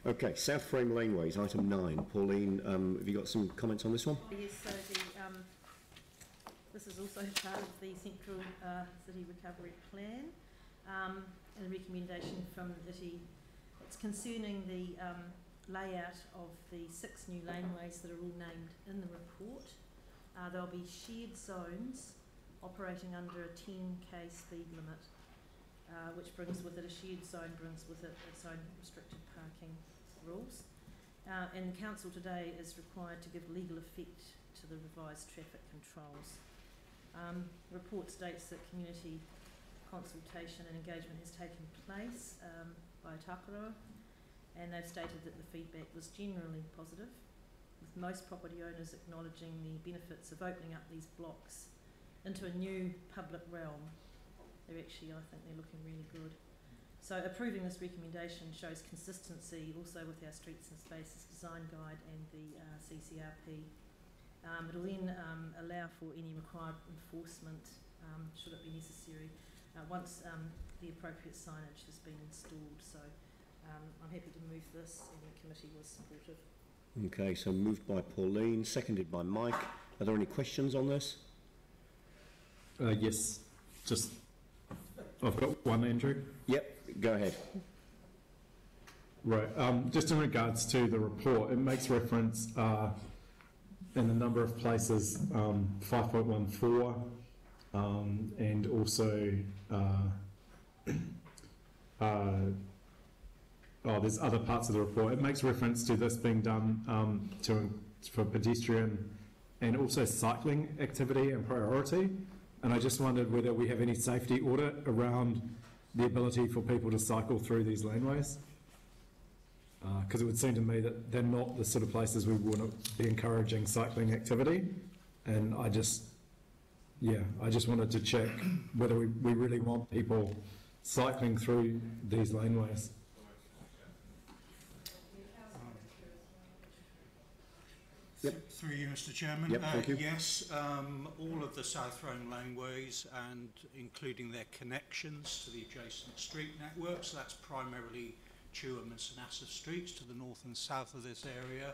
Okay, South Frame Laneways, item 9. Pauline, have you got some comments on this one? Yes, so this is also part of the Central City Recovery Plan and a recommendation from ITI. It's concerning the layout of the 6 new laneways that are all named in the report. There'll be shared zones operating under a 10k speed limit, which brings with it, a shared zone brings with it its own restricted parking rules. And the council today is required to give legal effect to the revised traffic controls. The report states that community consultation and engagement has taken place by Takaro, and they've stated that the feedback was generally positive, with most property owners acknowledging the benefits of opening up these blocks into a new public realm. I think they're looking really good. So approving this recommendation shows consistency also with our Streets and Spaces Design Guide and the CCRP. It'll then allow for any required enforcement, should it be necessary, once the appropriate signage has been installed. So I'm happy to move this, and the committee was supportive. Okay, so moved by Pauline, seconded by Mike. Are there any questions on this? Yes, I've got one, Andrew. Yep, go ahead. Right, just in regards to the report, it makes reference in a number of places, 5.14, and also there's other parts of the report. It makes reference to this being done for pedestrian and also cycling activity and priority. And I just wondered whether we have any safety audit around the ability for people to cycle through these laneways. Because it would seem to me that they're not the sort of places we want to be encouraging cycling activity. And I just wanted to check whether we really want people cycling through these laneways. Yep. Through you, Mr. Chairman. Yep, thank you. Yes, all of the South Rome laneways, and including their connections to the adjacent street networks, that's primarily Chewham and St Asaph streets to the north and south of this area.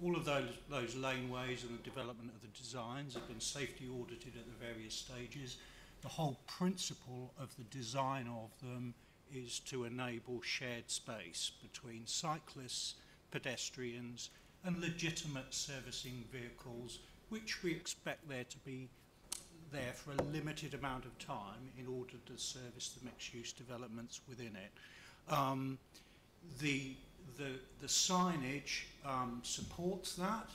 All of those laneways and the development of the designs have been safety audited at the various stages. The whole principle of the design of them is to enable shared space between cyclists, pedestrians and legitimate servicing vehicles, which we expect there to be there for a limited amount of time in order to service the mixed-use developments within it. The signage supports that,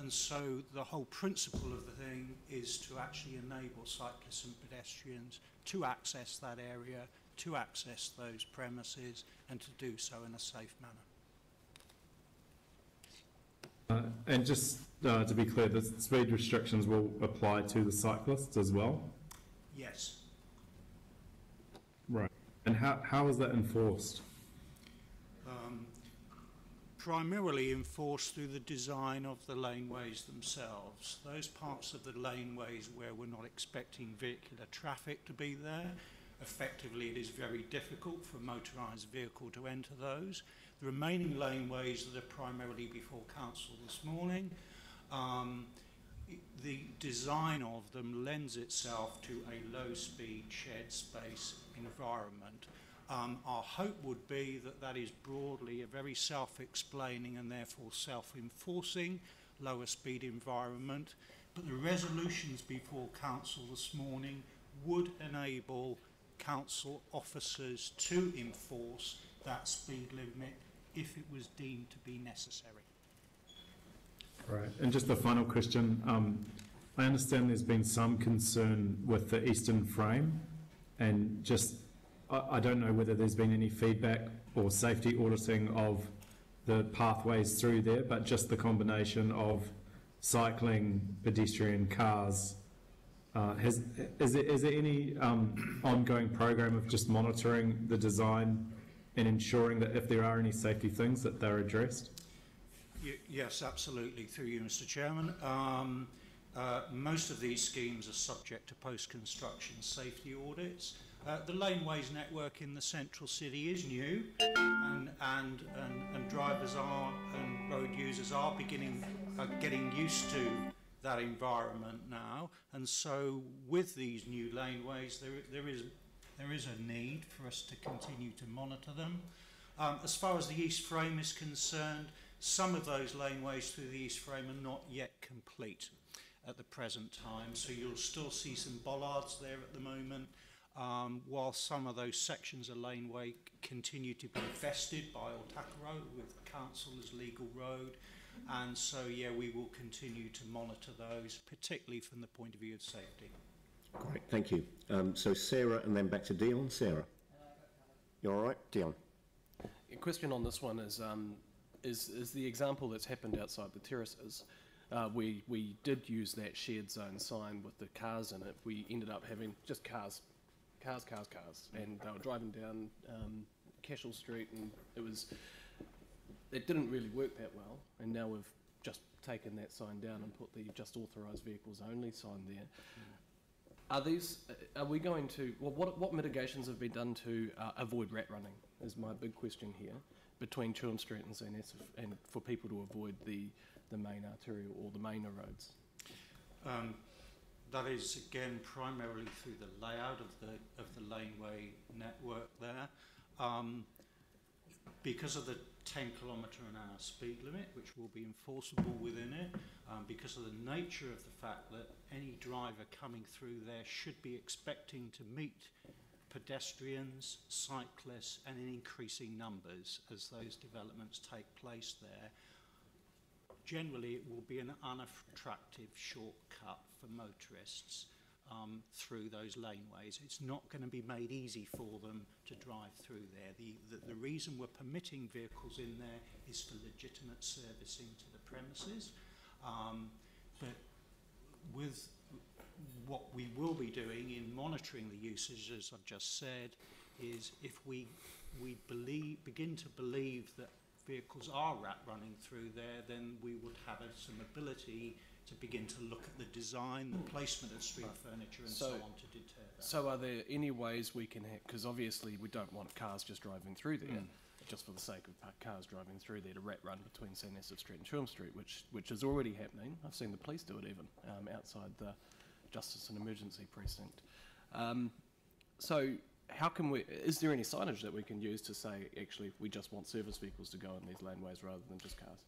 and so the whole principle of the thing is to actually enable cyclists and pedestrians to access that area, to access those premises, and to do so in a safe manner. And just to be clear, the speed restrictions will apply to the cyclists as well? Yes. Right. And how is that enforced? Primarily enforced through the design of the laneways themselves. Those parts of the laneways where we're not expecting vehicular traffic to be there, effectively it is very difficult for a motorised vehicle to enter those. The remaining laneways that are primarily before council this morning, the design of them lends itself to a low speed shared space environment. Our hope would be that that is broadly a very self-explaining and therefore self-enforcing lower speed environment, but the resolutions before council this morning would enable council officers to enforce that speed limit if it was deemed to be necessary. Right, and just the final question, I understand there's been some concern with the eastern frame, and just I don't know whether there's been any feedback or safety auditing of the pathways through there, but just the combination of cycling, pedestrian, cars. Is there any ongoing program of just monitoring the design and ensuring that if there are any safety things that they're addressed? Yes, absolutely, through you, Mr. Chairman. Most of these schemes are subject to post-construction safety audits. The laneways network in the central city is new, and drivers developers are and road users are getting used to that environment now, and so with these new laneways, there is a need for us to continue to monitor them. As far as the East Frame is concerned, some of those laneways through the East Frame are not yet complete at the present time, so you'll still see some bollards there at the moment, while some of those sections of laneway continue to be vested by Otakaro with council as legal road, and so yeah, we will continue to monitor those, particularly from the point of view of safety. Great, thank you. So Sarah and then back to Dion. Sarah, you all right? Dion. A question on this one is the example that's happened outside the terraces. We did use that shared zone sign with the cars in it. We ended up having just cars, and they were driving down Cashel Street, and it didn't really work that well. And now we've just taken that sign down and put the just authorised vehicles only sign there. Are we going to? Well, what mitigations have been done to avoid rat running? Is my big question here between Chewham Street and St. Asaph, and for people to avoid the main arterial or the main roads? That is again primarily through the layout of the laneway network there. Because of the 10km/h speed limit, which will be enforceable within it, because of the nature of the fact that any driver coming through there should be expecting to meet pedestrians, cyclists, and in increasing numbers as those developments take place there. Generally, it will be an unattractive shortcut for motorists through those laneways. It's not going to be made easy for them to drive through there. The reason we're permitting vehicles in there is for legitimate servicing to the premises. But with what we will be doing in monitoring the usage, as I've just said, is if we begin to believe that vehicles are rat running through there, then we would have some ability to begin to look at the design, the placement of street furniture and so on to deter that. So are there any ways we can, because obviously we don't want cars just driving through there, just for the sake of cars driving through there to rat run between St. Asaph Street and Chewham Street, which is already happening. I've seen the police do it even, outside the Justice and Emergency Precinct. So how can we, is there any signage that we can use to say, actually, we just want service vehicles to go in these laneways rather than just cars?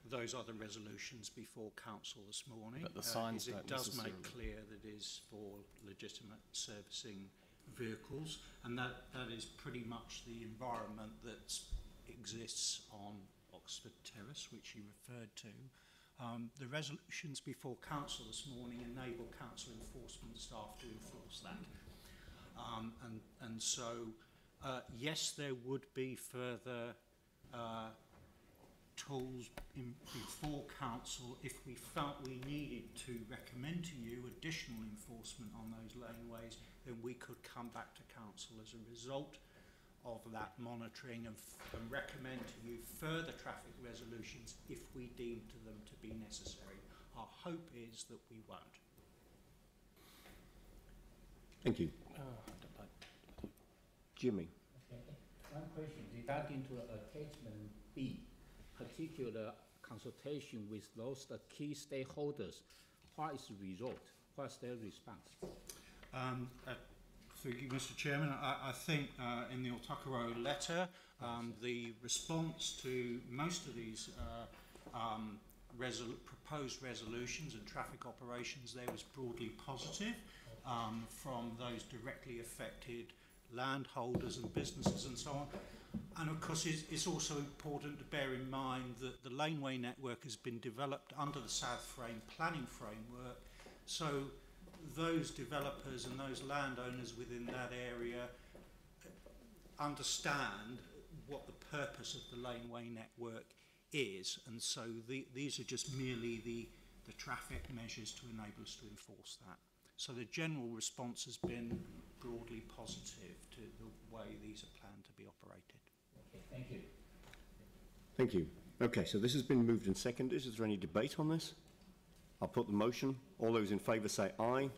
Those are the resolutions before council this morning. But the signs don't it does necessarily make clear that it is for legitimate servicing vehicles, and that is pretty much the environment that exists on Oxford Terrace, which you referred to. The resolutions before council this morning enable council enforcement staff to enforce that. And so, yes, there would be further tools before council if we felt we needed to recommend to you additional enforcement on those laneways, then we could come back to council as a result of that monitoring and recommend to you further traffic resolutions if we deem to them to be necessary. Our hope is that we won't. Thank you. Jimmy. Okay. One question regarding to attachment B, particular consultation with those key stakeholders. What is the result? What's their response? Thank you, Mr. Chairman. I think in the Otakaro letter, the response to most of these proposed resolutions and traffic operations there was broadly positive from those directly affected landholders and businesses and so on. And of course it's also important to bear in mind that the laneway network has been developed under the South Frame planning framework, so those developers and those landowners within that area understand what the purpose of the laneway network is, and so these are just merely the traffic measures to enable us to enforce that. So the general response has been broadly positive to the way these are planned to be operated. Okay, thank you. Thank you. Okay, so this has been moved and seconded. Is there any debate on this? I'll put the motion. All those in favour say aye.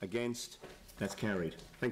Against? That's carried. Thank you.